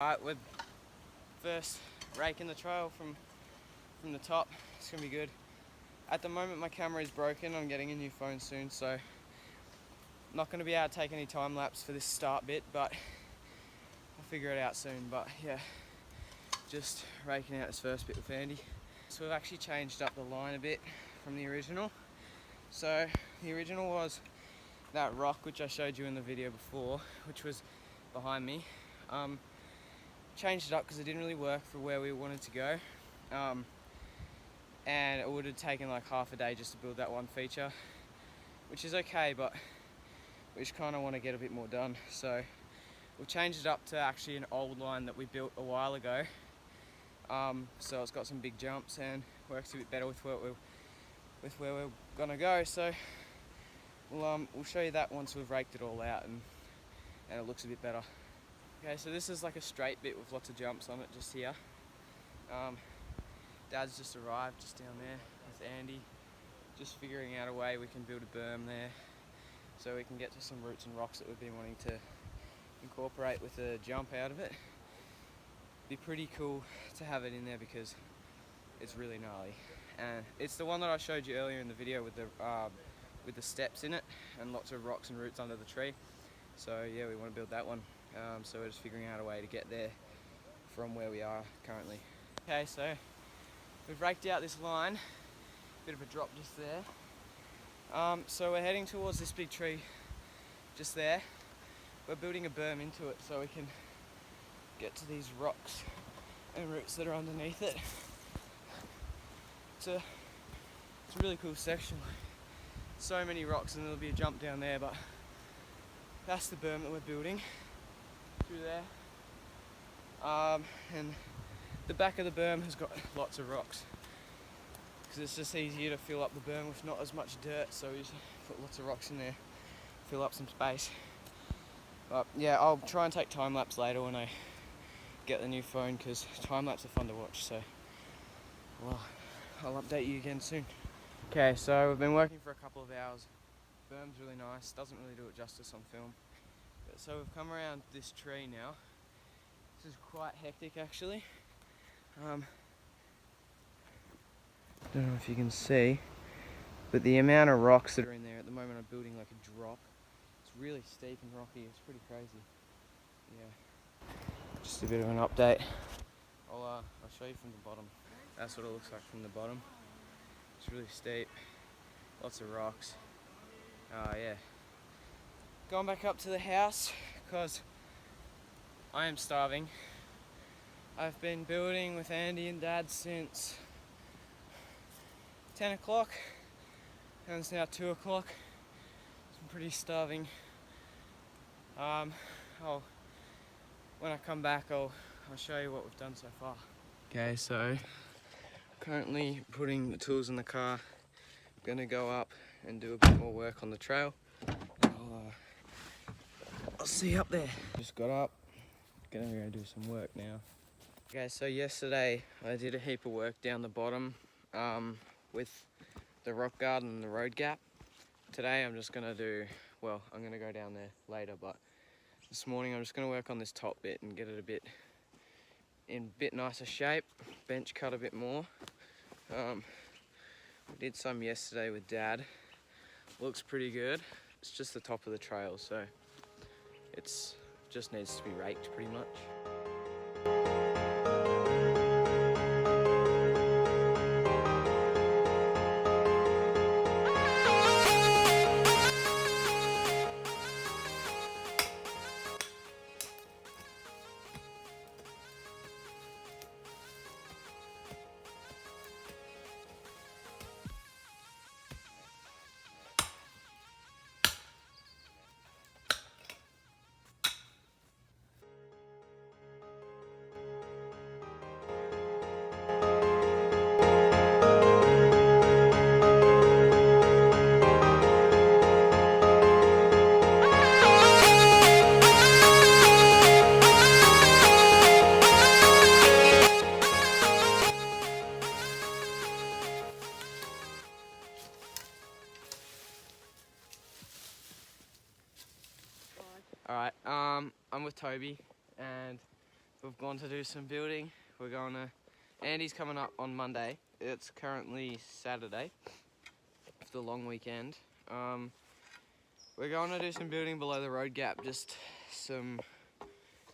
Alright, we're first raking the trail from the top. It's gonna be good. At the moment my camera is broken. I'm getting a new phone soon, so I'm not gonna be able to take any time lapse for this start bit, but I'll figure it out soon. But yeah, just raking out this first bit with Andy. So we've actually changed up the line a bit from the original. So the original was that rock which I showed you in the video before, which was behind me. Changed it up because it didn't really work for where we wanted to go, and it would have taken like half a day just to build that one feature, which is okay, but we just kind of want to get a bit more done. So we've changed it up to actually an old line that we built a while ago. So it's got some big jumps and works a bit better with where we're gonna go. So we'll show you that once we've raked it all out and it looks a bit better. Okay, so this is like a straight bit with lots of jumps on it just here. Dad's just arrived just down there with Andy, just figuring out a way we can build a berm there so we can get to some roots and rocks that we've been wanting to incorporate with a jump out of it. Be pretty cool to have it in there because it's really gnarly, and it's the one that I showed you earlier in the video with the steps in it and lots of rocks and roots under the tree. So yeah, we want to build that one. So we're just figuring out a way to get there from where we are currently. Okay, so we've raked out this line, bit of a drop just there. So we're heading towards this big tree just there. We're building a berm into it so we can get to these rocks and roots that are underneath it. It's a really cool section. So many rocks, and there'll be a jump down there, but that's the berm that we're building through there. And the back of the berm has got lots of rocks because it's just easier to fill up the berm with not as much dirt, so we just put lots of rocks in there, fill up some space. But yeah, I'll try and take time lapse later when I get the new phone, because time lapse are fun to watch. So well, I'll update you again soon. Okay, so we've been working for a couple of hours. Berm's really nice, doesn't really do it justice on film. So we've come around this tree now. This is quite hectic actually. Don't know if you can see, but the amount of rocks that are in there at the moment, I'm building like a drop. It's really steep and rocky, it's pretty crazy. Yeah, just a bit of an update. I'll show you from the bottom. That's what it looks like from the bottom. It's really steep, lots of rocks. Yeah. Going back up to the house because I am starving. I've been building with Andy and Dad since 10 o'clock and it's now 2 o'clock. I'm pretty starving. When I come back I'll show you what we've done so far. Okay, so currently putting the tools in the car. I'm gonna go up and do a bit more work on the trail. I'll see you up there. Just got up, gonna go do some work now. Okay, so yesterday I did a heap of work down the bottom with the rock garden and the road gap. Today I'm just gonna do, well, I'm gonna go down there later, but this morning I'm just gonna work on this top bit and get it in a bit nicer shape, bench cut a bit more. We did some yesterday with Dad. Looks pretty good. It's just the top of the trail, so it's just needs to be raked pretty much. Alright, I'm with Toby, and we've gone to do some building. We're going to, Andy's coming up on Monday. It's currently Saturday, for the long weekend. We're going to do some building below the road gap,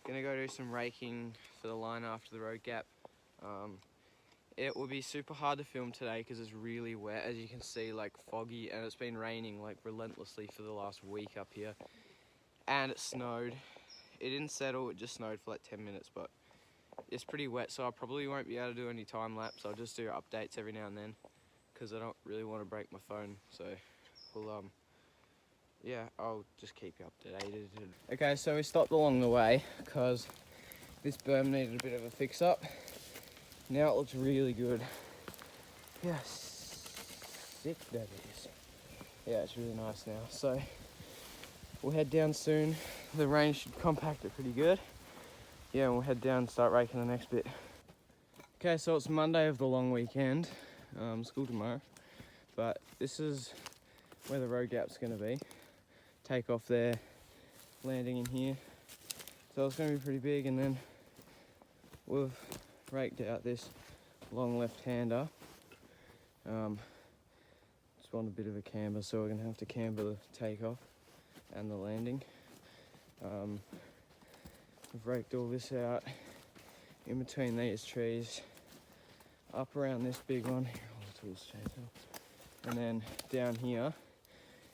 gonna go do some raking for the line after the road gap. It will be super hard to film today because it's really wet, as you can see, like foggy, and it's been raining like relentlessly for the last week up here. And it snowed. It didn't settle, it just snowed for like 10 minutes, but it's pretty wet, so I probably won't be able to do any time lapse. I'll just do updates every now and then because I don't really want to break my phone. So we'll yeah, I'll just keep you updated. Okay, so we stopped along the way because this berm needed a bit of a fix up. Now it looks really good. Yeah, sick that is. Yeah, it's really nice now. So we'll head down soon. The rain should compact it pretty good. Yeah, and we'll head down and start raking the next bit. Okay, so it's Monday of the long weekend. School tomorrow. But this is where the road gap's gonna be. Take off there, landing in here. So it's gonna be pretty big, and then we've raked out this long left-hander. Just want a bit of a camber, so we're gonna have to camber the takeoff and the landing. We've raked all this out in between these trees, up around this big one. Here, all the tools changed up. And then down here,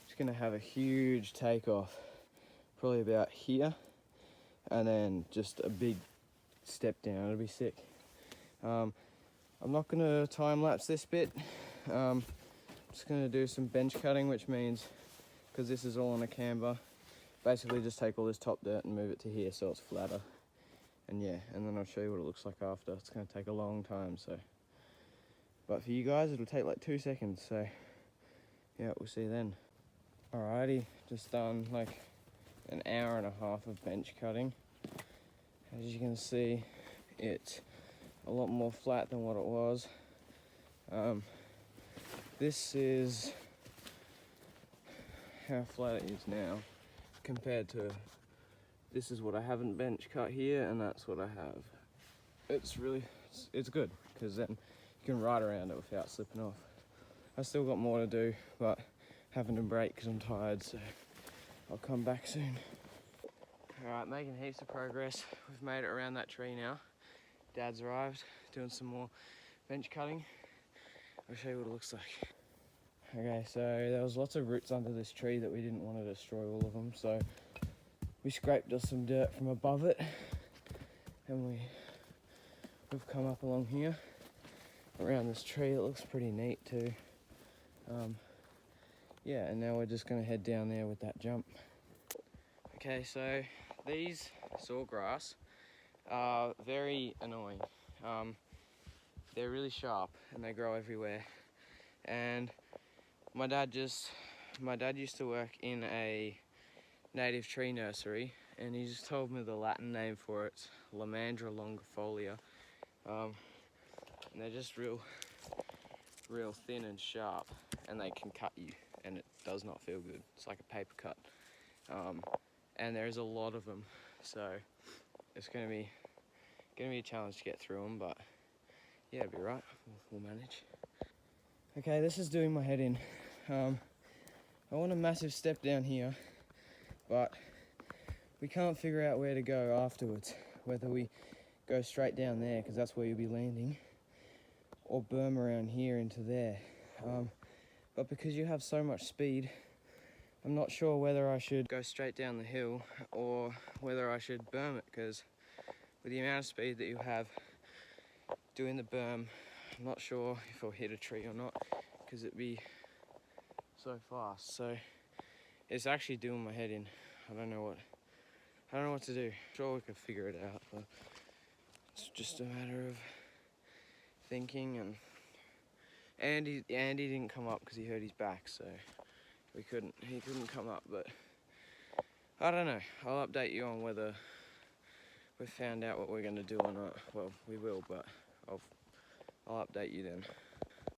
it's gonna have a huge takeoff, probably about here, and then just a big step down. It'll be sick. I'm not gonna time lapse this bit. I'm just gonna do some bench cutting, which means, because this is all on a camber, basically just take all this top dirt and move it to here so it's flatter. And yeah, and then I'll show you what it looks like after. It's gonna take a long time, so. But for you guys, it'll take like 2 seconds, so yeah, we'll see you then. Alrighty, just done like an hour and a half of bench cutting. As you can see, it's a lot more flat than what it was. This is how flat it is now compared to, this is what I haven't bench cut here, and that's what I have. It's really, it's good, because then you can ride around it without slipping off. I still got more to do, but having to break because I'm tired, so I'll come back soon. Alright, making heaps of progress. We've made it around that tree now. Dad's arrived, doing some more bench cutting. I'll show you what it looks like. Okay, so there was lots of roots under this tree that we didn't want to destroy all of them, so we scraped off some dirt from above it, and we've come up along here around this tree. It looks pretty neat too. Yeah, and now we're just gonna head down there with that jump. Okay, so these sawgrass are very annoying. They're really sharp and they grow everywhere. And my dad used to work in a native tree nursery, and he just told me the Latin name for it, Lamandra longifolia. And they're just real thin and sharp, and they can cut you, and it does not feel good. It's like a paper cut. And there's a lot of them, so it's gonna be a challenge to get through them, but yeah, it'll be right. We'll manage. Okay, this is doing my head in. I want a massive step down here, but we can't figure out where to go afterwards. Whether we go straight down there, because that's where you'll be landing, or berm around here into there. But because you have so much speed, I'm not sure whether I should go straight down the hill or whether I should berm it, because with the amount of speed that you have doing the berm, I'm not sure if I'll hit a tree or not, because it'd be so fast. So it's actually doing my head in. I don't know what to do. I'm sure we could figure it out, but it's just a matter of thinking. And Andy didn't come up because he hurt his back, so he couldn't come up. But I don't know. I'll update you on whether we've found out what we're going to do or not. Well, we will, but I'll update you then.